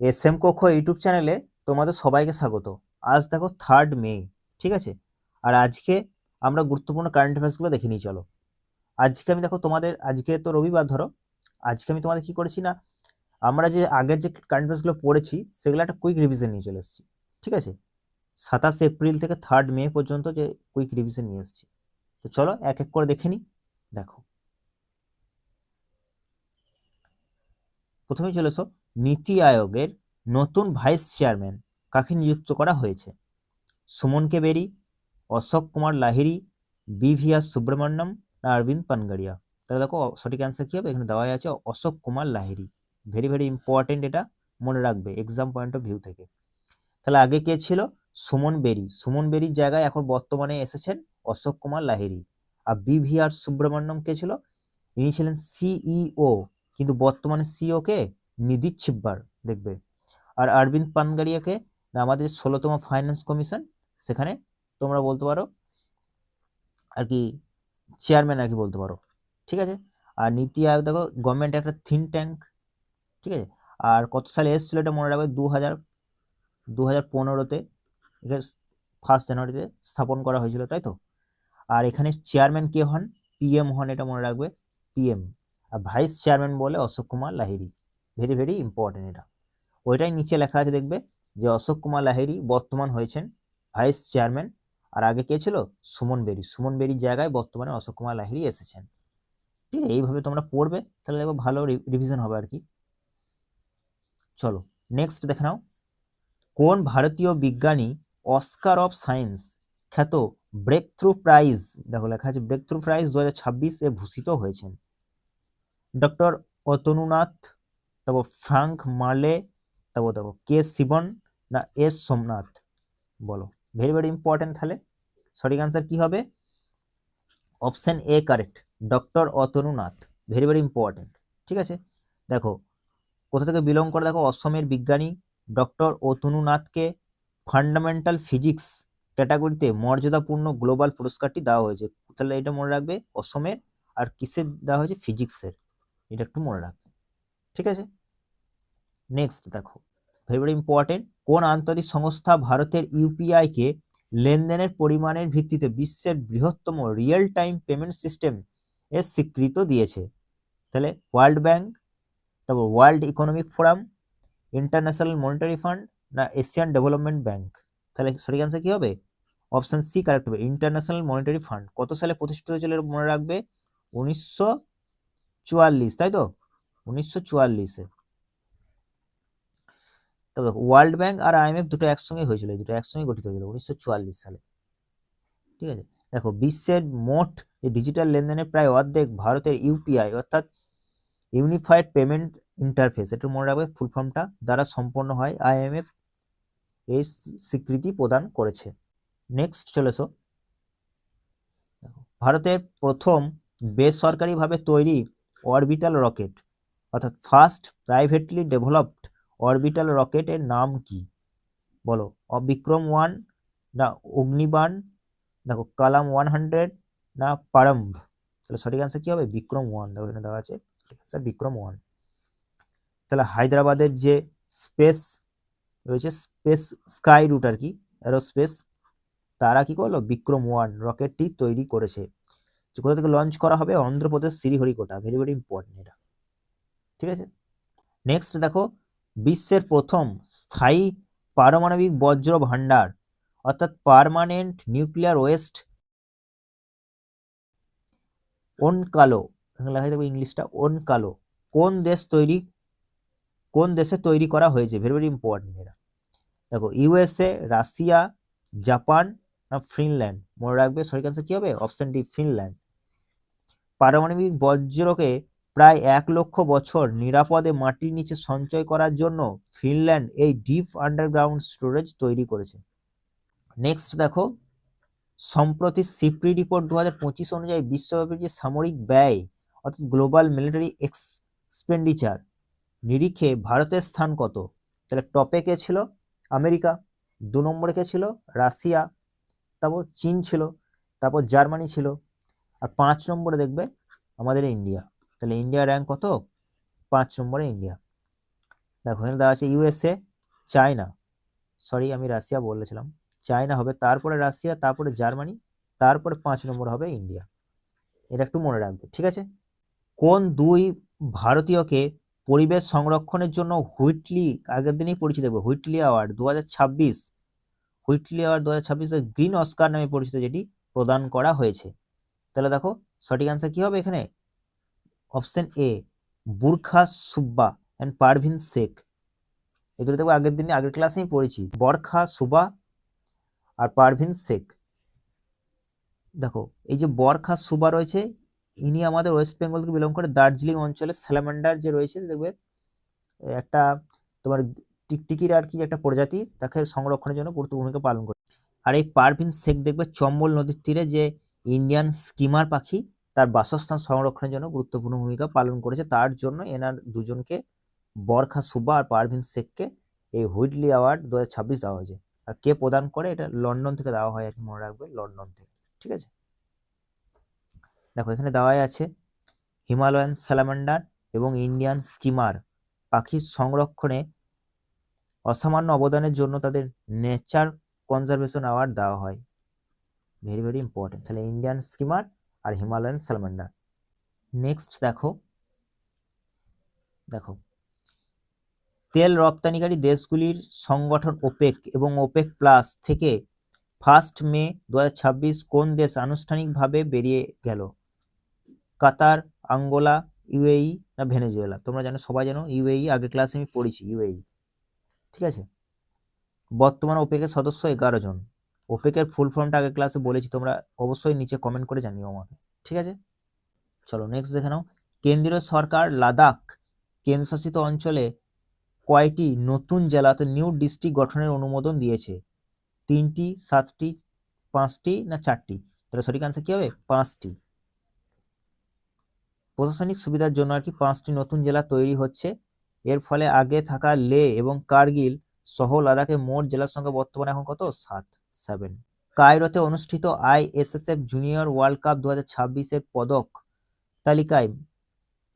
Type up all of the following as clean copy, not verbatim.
SM কক্ষ YouTube চ্যানেলে তোমাদের সবাইকে স্বাগত। আজ দেখো 3rd মে, ঠিক আছে? আর আজকে আমরা গুরুত্বপূর্ণ কারেন্ট অ্যাফেয়ার্সগুলো দেখে নিই, চলো। আজকে আমি দেখো তোমাদের, আজকে তো রবিবার ধরো, আজকে আমি তোমাদের কি করেছি না, আমরা যে আগের যে কারেন্ট অ্যাফেয়ার্সগুলো পড়েছি সেগুলো একটা কুইক রিভিশন নিয়ে চলে এসেছি, ঠিক আছে? 27 এপ্রিল থেকে 3rd মে পর্যন্ত যে কুইক রিভিশন নিয়ে এসেছি। তো চলো এক এক করে দেখে নিই। দেখো, প্রথমেই চলে এসো, নীতি আয়োগের নতুন ভাইস চেয়ারম্যান কাকে নিযুক্ত করা হয়েছে? সুমন কে বেরি, অশোক কুমার লাহিড়ী, বিভিআর সুব্রমণ্যম না অরবিন্দ পানগাড়িয়া? তাহলে দেখো সঠিক অ্যান্সার কি হবে, এখানে দেওয়া আছে Ashok Kumar Lahiri. Very very important, এটা মনে রাখবে এক্সাম পয়েন্ট অফ ভিউ থেকে। তাহলে আগে কে ছিল? সুমন বেরি। সুমন বেরির জায়গায় এখন বর্তমানে এসেছেন অশোক কুমার লাহিড়ী। আর বিভিআর সুব্রমণ্যম কে ছিল? ইনি ছিলেন সিইও, কিন্তু বর্তমানে সিইও কে? নিধি ছিব্বার, দেখবে। আর অরবিন্দ পানগাড়িয়াকে না আমাদের 16তম ফাইন্যান্স কমিশন, সেখানে তোমরা বলতে পারো আর কি চেয়ারম্যান আর কি বলতে পারো, ঠিক আছে? আর নীতি আয়োগ দেখো গভর্নমেন্ট একটা থিঙ্ক ট্যাঙ্ক, ঠিক আছে? আর কত সালে এসেছিল এটা মনে রাখবে, 2015-তে, 1 জানুয়ারিতে স্থাপন করা হয়েছিল, তাই তো? আর এখানে চেয়ারম্যান কে হন? পিএম হন, এটা মনে রাখবে, পিএম। আর ভাইস চেয়ারম্যান বলে Ashok Kumar Lahiri. Very very important এটা। ওইটাই নিচে লেখা আছে, দেখবে যে অশোক কুমার লাহিড়ী বর্তমান হয়েছেন ভাইস চেয়ারম্যান। আর আগে কে ছিল? সুমন বেরি। সুমন বেরির জায়গায় বর্তমানে অশোক কুমার লাহিড়ী এসেছেন। ঠিক আছে, এইভাবে তোমরা পড়বে, তাহলে দেখো ভালো রিভিশন হবে আর কি। চলো নেক্সট দেখে নাও, কোন ভারতীয় বিজ্ঞানী অস্কার অফ সায়েন্স খ্যাত ব্রেক থ্রু প্রাইজ, দেখো লেখা আছে ব্রেক থ্রু প্রাইজ 2026 ভূষিত হয়েছেন? ডক্টর অতনুনাথ, তারপর ফ্রাঙ্ক মার্লে, তারপর দেখো কে শিবন না এস সোমনাথ? বলো, ভেরি ভেরি ইম্পর্টেন্ট। তাহলে সঠিক আনসার কি হবে? Option A correct, doctor Atanu Nath. Very very important, ঠিক আছে? দেখো কোথা থেকে বিলং করে, দেখো অসমের বিজ্ঞানী ডক্টর অতনুনাথকে ফান্ডামেন্টাল ফিজিক্স ক্যাটাগরিতে মর্যাদাপূর্ণ গ্লোবাল পুরস্কারটি দেওয়া হয়েছে। তাহলে এটা মনে রাখবে, অসমের। আর কিসের দেওয়া হয়েছে? ফিজিক্সের। এটা একটু মনে রাখবে, ঠিক আছে? নেক্সট দেখো, ভেরি ভেরি ইম্পর্টেন্ট, কোন আন্তর্জাতিক সংস্থা ভারতের ইউপিআই কে লেনদেনের পরিমাণের ভিত্তিতে বিশ্বের বৃহত্তম রিয়েল টাইম পেমেন্ট সিস্টেম এর স্বীকৃতি দিয়েছে? তাহলে ওয়ার্ল্ড ব্যাংক, তারপর world economic forum, international monetary fund না এশিয়ান ডেভেলপমেন্ট ব্যাংক? তাহলে সঠিক অ্যান্সার কি হবে? অপশন সি কারেক্ট হবে, ইন্টারন্যাশনাল মনিটারি ফান্ড। কত সালে প্রতিষ্ঠিত হয়েছিল মনে রাখবে? 1944, তাই তো? 1944-এ। তবে ওয়ার্ল্ড ব্যাংক আর আইএমএফ দুটো একসঙ্গে হয়েছিল, এই দুটো একসঙ্গে গঠিত হয়েছিল 1944 সালে, ঠিক আছে? দেখো বিশ্বের মোট ডিজিটাল লেনদেনের প্রায় অর্ধেক ভারতের ইউপিআই অর্থাৎ ইউনিফাইড পেমেন্ট ইন্টারফেস, এটা মনে রাখবে ফুল ফর্মটা, দ্বারা সম্পন্ন হয়। আইএমএফ এই স্বীকৃতি প্রদান করেছে। নেক্সট চলে এসো, ভারতের প্রথম বেসরকারিভাবে তৈরি অরবিটাল রকেট অর্থাৎ ফার্স্ট প্রাইভেটলি ডেভেলপড অরবিটাল রকেটের নাম কি? বলো, বিক্রম 1 না অগ্নিবাণ, দেখো কালাম 100 না পারম্ভ? তাহলে সঠিক অ্যান্সার কি হবে? বিক্রম 1, দেখো এখানে দেওয়া আছে সঠিক অ্যান্সার বিক্রম 1। তাহলে হায়দ্রাবাদের যে স্পেস রয়েছে, স্পেস স্কাই রুট আর কি, এরোস্পেস, তারা কি করলো? বিক্রম 1 রকেটটি তৈরি করেছে। কোথা থেকে লঞ্চ করা হবে? Andhra Pradesh Sriharikota. Very very important এটা, ঠিক আছে? নেক্সট দেখো, বিশ্বের প্রথম স্থায়ী পারমাণবিক বজ্র ভাণ্ডার অর্থাৎ পার্মানেন্ট নিউক্লিয়ার ওয়েস্ট ওনকালো, লেখা থাকবে ইংলিশটা ওনকালো, কোন দেশে তৈরি করা হয়েছে? ভেরি ভেরি ইম্পর্টেন্ট এটা। দেখো ইউএসএ, রাশিয়া, জাপান না ফিনল্যান্ড? মনে রাখবে সঠিক অ্যান্সার কি হবে? Option D, Finland. পারমাণবিক বজ্রকে প্রায় 1 লক্ষ বছর নিরাপদে মাটির নিচে সঞ্চয় করার জন্য ফিনল্যান্ড এই ডিপ আন্ডারগ্রাউন্ড স্টোরেজ তৈরি করেছে। নেক্সট দেখো, সম্প্রতি সিপ্রি রিপোর্ট 2025 অনুযায়ী বিশ্বব্যাপী যে সামরিক ব্যয় অর্থাৎ গ্লোবাল মিলিটারি এক্সপেন্ডিচার নিরিখে ভারতের স্থান কত? তাহলে টপে কে ছিল? আমেরিকা। 2 নম্বরে কে ছিল? রাশিয়া। তারপর চীন ছিল, তারপর জার্মানি ছিল, আর 5 নম্বরে দেখবে আমাদের ইন্ডিয়া। তাহলে ইন্ডিয়া র্যাঙ্ক কত? 5 নম্বরে ইন্ডিয়া। দেখো এখানে দেওয়া আছে ইউএসএ, চায়না, সরি আমি রাশিয়া বলেছিলাম, চায়না হবে, তারপরে রাশিয়া, তারপরে জার্মানি, তারপরে 5 নম্বর হবে ইন্ডিয়া। এটা একটু মনে রাখবে, ঠিক আছে। কোন দুই ভারতীয়কে পরিবেশ সংরক্ষণের জন্য হুইটলি, আগের দিনই পরিচিত দেখবে, Whitley award 2026, Whitley award 2026 green Oscar নামে পরিচিত, যেটি প্রদান করা হয়েছে? তাহলে দেখো সঠিক অ্যান্সার কি হবে এখানে? Option A, Burkha Subba and Parveen Sheikh. এগুলো দেখো আগের ক্লাসেই পড়েছি, বরখা সুবা আর পারভিন শেখ। দেখো এই যে বরখা সুবা রয়েছে, ইনি আমাদের ওয়েস্ট বেঙ্গল থেকে বিলং করে, দার্জিলিং অঞ্চলে স্যালামান্ডার যে রয়েছে দেখবে একটা তোমার টিকটিকির আর কি একটা প্রজাতি, তাকে সংরক্ষণের জন্য গুরুত্বপূর্ণ ভূমিকা পালন করে। আর এই পারভিন শেখ দেখবে চম্বল নদীর তীরে যে ইন্ডিয়ান স্কিমার পাখি, তার বাসস্থান সংরক্ষণের জন্য গুরুত্বপূর্ণ ভূমিকা পালন করেছে, তার জন্য এনার দুজনকে, বরখা সুবা আর পারভিন শেখকে এই হুইটলি অ্যাওয়ার্ড 2026 দেওয়া হয়েছে। আর কে প্রদান করে? এটা লন্ডন থেকে দেওয়া হয় আর কি, মনে রাখবে, লন্ডন থেকে, ঠিক আছে। দেখো এখানে দেওয়াই আছে হিমালয়ান স্যালামান্ডার এবং ইন্ডিয়ান স্কিমার পাখির সংরক্ষণে অসামান্য অবদানের জন্য তাদের নেচার কনজারভেশন অ্যাওয়ার্ড দেওয়া হয়। Very very important. তাহলে ইন্ডিয়ান স্কিমার আর হিমালয়ান স্যালামান্ডার। নেক্সট দেখো, দেখো তেল রপ্তানিকারী দেশগুলির সংগঠন ওপেক এবং ওপেক প্লাস থেকে 1 মে 2026 কোন দেশ আনুষ্ঠানিকভাবে বেরিয়ে গেল? কাতার, আঙ্গোলা, ইউএই না ভেনেজুয়েলা? তোমরা জানো, সবাই জানো ইউএই, আগের ক্লাসে আমি পড়েছি ইউএই, ঠিক আছে। বর্তমানে ওপেকের সদস্য 11 জন। ওপেকের ফুল ফর্মটা আগের ক্লাসে বলেছি, তোমরা অবশ্যই নিচে কমেন্ট করে জানিও আমাকে, ঠিক আছে। চলো নেক্সট দেখে নাও। কেন্দ্রীয় সরকার লাদাখ কেন্দ্রশাসিত অঞ্চলে কয়টি নতুন জেলাতে নিউ ডিস্ট্রিক্ট গঠনের অনুমোদন দিয়েছে? 3টি, 7টি, 5টি না 4টি? তাহলে সঠিক আনসার কি হবে? 5টি। প্রশাসনিক সুবিধার জন্য আর কি 5টি নতুন জেলা তৈরি হচ্ছে। এর ফলে আগে থাকা লে এবং কার্গিল সহ লাদাখে মোট জেলার সংখ্যা বর্তমানে এখন কত? 7। কায়রোতে অনুষ্ঠিত আইএসএসএফ জুনিয়র ওয়ার্ল্ড কাপ 2026 পদক তালিকায়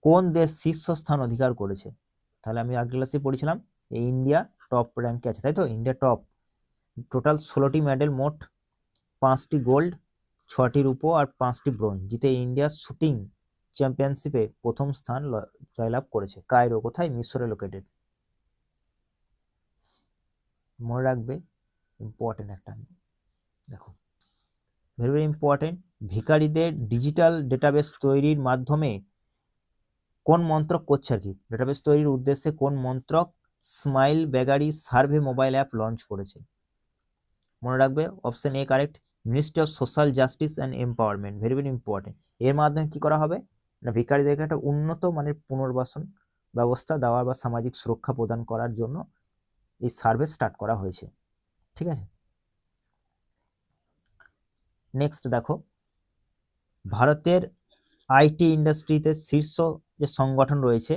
কোন দেশ শীর্ষস্থান অধিকার করেছে? তাহলে আমি আগের ক্লাসে পড়েছিলাম ইন্ডিয়া টপ র্যাঙ্কে আছে, তাই তো? ইন্ডিয়া টপ, টোটাল 16টি মেডেল, মোট 5টি গোল্ড, 6টি রূপো আর 5টি ব্রোঞ্জ জিতে ইন্ডিয়া শুটিং চ্যাম্পিয়নশিপে প্রথম স্থান জয়লাভ করেছে। কায়রো কোথায়? মিশরে লোকেটেড। মনে রাখবে, ইম্পর্টেন্ট একটা। দেখো ভেরি ভেরি ইম্পর্টেন্ট। ভিখারিদের ডিজিটাল ডেটাবেস তৈরির মাধ্যমে কোন মন্ত্রক করছে আর কি? ডেটাবেস তৈরির উদ্দেশ্যে কোন মন্ত্রক smile beggary survey mobile app launch করেছে? মনে রাখবে, option A correct, ministry of social justice and empowerment. Very very important. এর মাধ্যমে কি করা হবে না, ভিখারিদেরকে একটা উন্নত মানের পুনর্বাসন ব্যবস্থা দেওয়ার বা সামাজিক সুরক্ষা প্রদান করার জন্য এই সার্ভে স্টার্ট করা হয়েছে, ঠিক আছে। নেক্সট দেখো, ভারতের আইটি ইন্ডাস্ট্রিতে শীর্ষ যে সংগঠন রয়েছে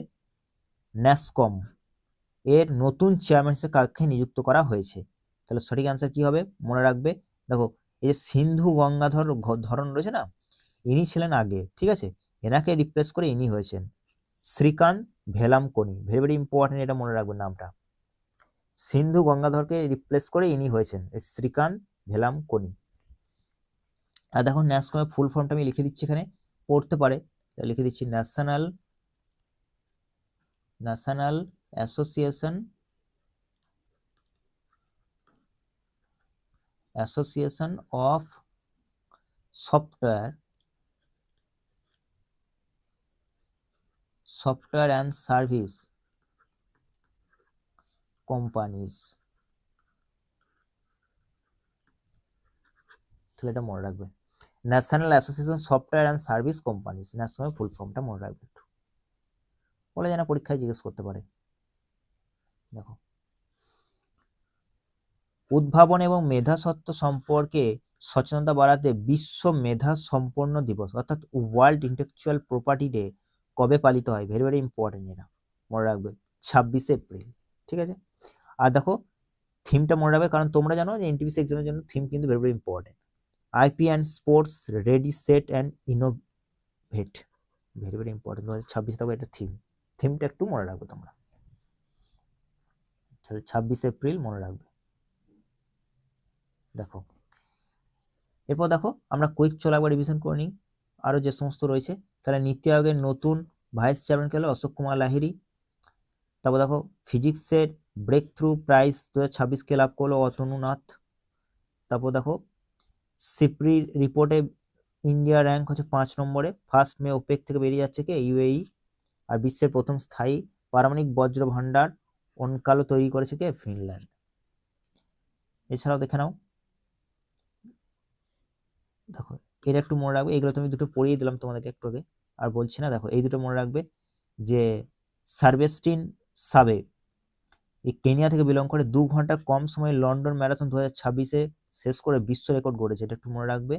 ন্যাসকম, এর নতুন চেয়ারম্যান হিসেবে কাকে নিযুক্ত করা হয়েছে? তাহলে সঠিক অ্যান্সার কি হবে? মনে রাখবে, দেখো এই যে সিন্ধু গঙ্গাধর ধরন রয়েছে না, ইনি ছিলেন আগে, ঠিক আছে। এনাকে রিপ্লেস করে ইনি হয়েছেন শ্রীকান্ত ভেলামকনি। ভেরি ভেরি ইম্পর্টেন্ট, এটা মনে রাখবেন নামটা। সিন্ধু গঙ্গাধরকে রিপ্লেস করে ইনি হয়েছেন শ্রীকান্ত ভেলামকনি। আর দেখো ন্যাসকমের ফুল ফর্মটা আমি লিখে দিচ্ছি, এখানে পড়তে পারে, লিখে দিচ্ছি national association of software and service companies. তাহলে এটা মনে রাখবে, national association software and service companies, national full ফর্মটা মনে রাখবে একটু, বলে যেন পরীক্ষায় জিজ্ঞেস করতে পারে। দেখো উদ্ভাবন এবং মেধাস্বত্ব সম্পর্কে সচেতনতা বাড়াতে বিশ্ব মেধা সম্পন্ন দিবস অর্থাৎ ওয়ার্ল্ড ইন্টেলেকচুয়াল প্রপার্টি ডে কবে পালিত হয়? ভেরি ভেরি ইম্পর্টেন্ট, এটা মনে রাখবে 26 এপ্রিল, ঠিক আছে। আর দেখো থিমটা মনে রাখবে, কারণ তোমরা জানো যে এনটিপিসি এক্সামের জন্য থিম কিন্তু very very important. IP and sports ready set and innovate, very very important. 2026 থাকবে এটা থিমটা একটু মনে রাখবে তোমরা। তাহলে 26 এপ্রিল মনে রাখবে। দেখো এরপর দেখো আমরা কুইক চলো একবার রিভিশন করে নিই আরো যে সমস্ত রয়েছে। তাহলে নীতি আয়োগের নতুন ভাইস চেয়ারম্যান কে হলো অশোক কুমার লাহিড়ী। তারপর দেখো ফিজিক্সের ব্রেক থ্রু প্রাইজ 2026 কে লাভ করলো অতনু নাথ। তারপর দেখো সিপ্রি রিপোর্টে ইন্ডিয়া র্যাঙ্ক হচ্ছে 5 নম্বরে। ফার্স্ট মে ওপেক থেকে বেরিয়ে যাচ্ছে কে ইউএই। আর বিশ্বের প্রথম স্থায়ী পারমাণবিক বজ্র ভান্ডার অনকালো তৈরি করেছে কে ফিনল্যান্ড। এছাড়াও দেখে নাও দেখো এটা একটু মনে রাখবে, এগুলো তুমি দুটো পড়িয়ে দিলাম তোমাদেরকে একটু আগে আর বলছি না। দেখো এই দুটো মনে রাখবে যে সার্বেস্টিন সাবে এই কেনিয়া থেকে বিলং করে 2 ঘন্টা কম সময়ে লন্ডন ম্যারাথন 2026-এ শেষ করে বিশ্ব রেকর্ড গড়েছে, এটা একটু মনে রাখবে।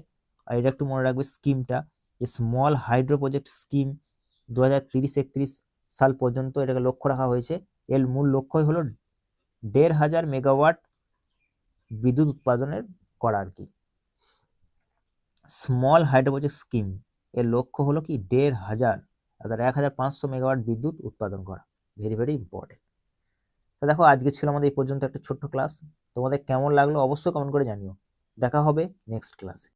আর এটা একটু মনে রাখবে স্কিমটা, স্মল হাইড্রো প্রজেক্ট স্কিম 2030-31 সাল পর্যন্ত এটাকে লক্ষ্য রাখা হয়েছে। এর মূল লক্ষ্যই হলো 1,500 মেগাওয়াট বিদ্যুৎ উৎপাদনের করা আর কি। স্মল হাইড্রো প্রজেক্ট স্কিম এর লক্ষ্য হলো কি 1,500 অর্থাৎ 1,500 মেগাওয়াট বিদ্যুৎ উৎপাদন করা। Very very important. তো দেখো আজকে ছিল আমাদের এই পর্যন্ত একটা ছোট্ট ক্লাস। তোমাদের কেমন লাগলো অবশ্যই কমেন্ট করে জানিও। দেখা হবে নেক্সট ক্লাসে।